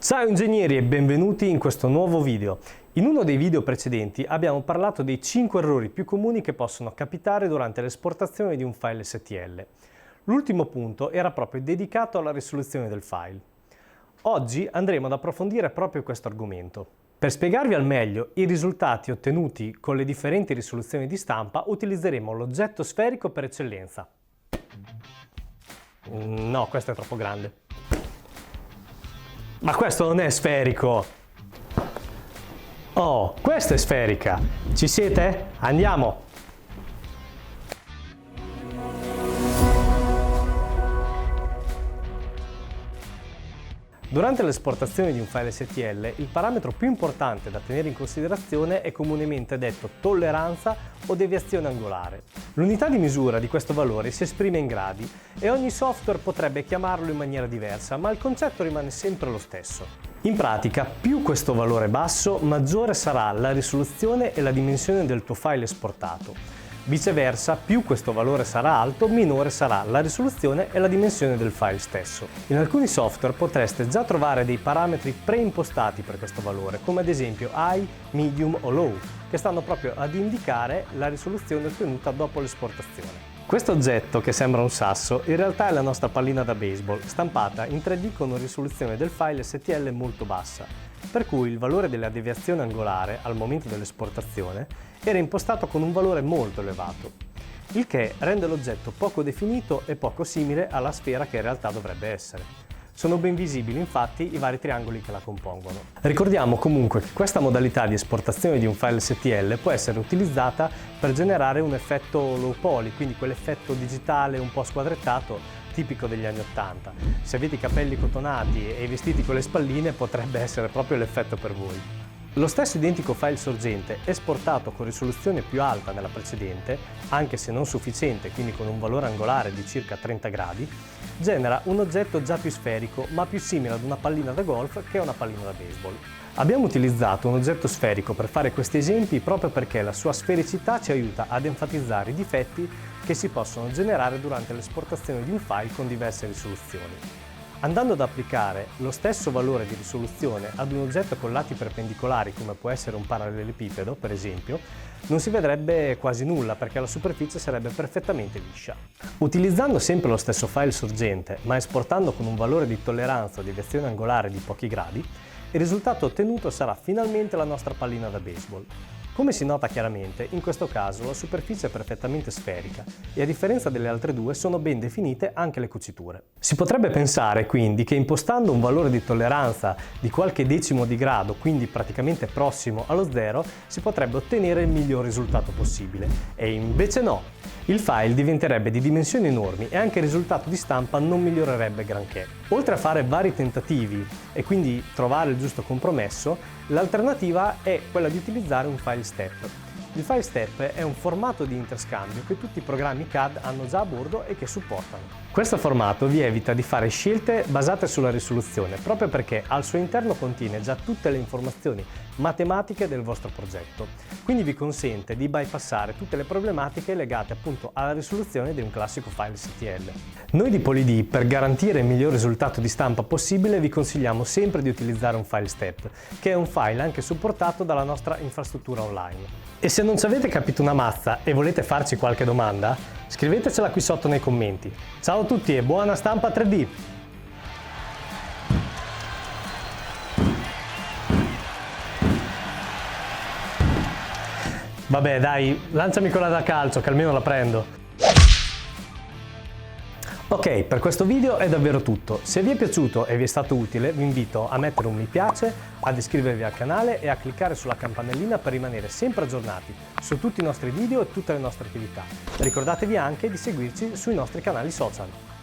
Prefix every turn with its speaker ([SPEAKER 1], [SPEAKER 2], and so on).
[SPEAKER 1] Ciao ingegneri e benvenuti in questo nuovo video. In uno dei video precedenti abbiamo parlato dei 5 errori più comuni che possono capitare durante l'esportazione di un file STL. L'ultimo punto era proprio dedicato alla risoluzione del file. Oggi andremo ad approfondire proprio questo argomento. Per spiegarvi al meglio i risultati ottenuti con le differenti risoluzioni di stampa utilizzeremo l'oggetto sferico per eccellenza. No, questo è troppo grande. Ma questo non è sferico! Oh, questa è sferica! Ci siete? Andiamo! Durante l'esportazione di un file STL, il parametro più importante da tenere in considerazione è comunemente detto tolleranza o deviazione angolare. L'unità di misura di questo valore si esprime in gradi e ogni software potrebbe chiamarlo in maniera diversa, ma il concetto rimane sempre lo stesso. In pratica, più questo valore è basso, maggiore sarà la risoluzione e la dimensione del tuo file esportato. Viceversa, più questo valore sarà alto, minore sarà la risoluzione e la dimensione del file stesso. In alcuni software potreste già trovare dei parametri preimpostati per questo valore, come ad esempio High, Medium o Low, che stanno proprio ad indicare la risoluzione ottenuta dopo l'esportazione. Questo oggetto, che sembra un sasso, in realtà è la nostra pallina da baseball, stampata in 3D con una risoluzione del file STL molto bassa, per cui il valore della deviazione angolare al momento dell'esportazione era impostato con un valore molto elevato, il che rende l'oggetto poco definito e poco simile alla sfera che in realtà dovrebbe essere. Sono ben visibili infatti i vari triangoli che la compongono. Ricordiamo comunque che questa modalità di esportazione di un file STL può essere utilizzata per generare un effetto low poly, quindi quell'effetto digitale un po' squadrettato tipico degli anni 80. Se avete i capelli cotonati e i vestiti con le spalline potrebbe essere proprio l'effetto per voi. Lo stesso identico file sorgente esportato con risoluzione più alta della precedente, anche se non sufficiente, quindi con un valore angolare di circa 30 gradi, genera un oggetto già più sferico, ma più simile ad una pallina da golf che a una pallina da baseball. Abbiamo utilizzato un oggetto sferico per fare questi esempi proprio perché la sua sfericità ci aiuta ad enfatizzare i difetti che si possono generare durante l'esportazione di un file con diverse risoluzioni. Andando ad applicare lo stesso valore di risoluzione ad un oggetto con lati perpendicolari come può essere un parallelepipedo, per esempio, non si vedrebbe quasi nulla perché la superficie sarebbe perfettamente liscia. Utilizzando sempre lo stesso file sorgente ma esportando con un valore di tolleranza o deviazione angolare di pochi gradi, il risultato ottenuto sarà finalmente la nostra pallina da baseball. Come si nota chiaramente, in questo caso la superficie è perfettamente sferica e a differenza delle altre due sono ben definite anche le cuciture. Si potrebbe pensare quindi che impostando un valore di tolleranza di qualche decimo di grado, quindi praticamente prossimo allo zero, si potrebbe ottenere il miglior risultato possibile. E invece no! Il file diventerebbe di dimensioni enormi e anche il risultato di stampa non migliorerebbe granché. Oltre a fare vari tentativi e quindi trovare il giusto compromesso, l'alternativa è quella di utilizzare un file step. Il file step è un formato di interscambio che tutti i programmi CAD hanno già a bordo e che supportano. Questo formato vi evita di fare scelte basate sulla risoluzione, proprio perché al suo interno contiene già tutte le informazioni matematiche del vostro progetto, quindi vi consente di bypassare tutte le problematiche legate appunto alla risoluzione di un classico file STL. Noi di PolyD, per garantire il miglior risultato di stampa possibile, vi consigliamo sempre di utilizzare un file step, che è un file anche supportato dalla nostra infrastruttura online. E se non ci avete capito una mazza e volete farci qualche domanda, scrivetecela qui sotto nei commenti. Ciao a tutti e buona stampa 3D! Vabbè dai, lanciami quella da calcio che almeno la prendo. Ok, per questo video è davvero tutto. Se vi è piaciuto e vi è stato utile, vi invito a mettere un mi piace, ad iscrivervi al canale e a cliccare sulla campanellina per rimanere sempre aggiornati su tutti i nostri video e tutte le nostre attività. Ricordatevi anche di seguirci sui nostri canali social.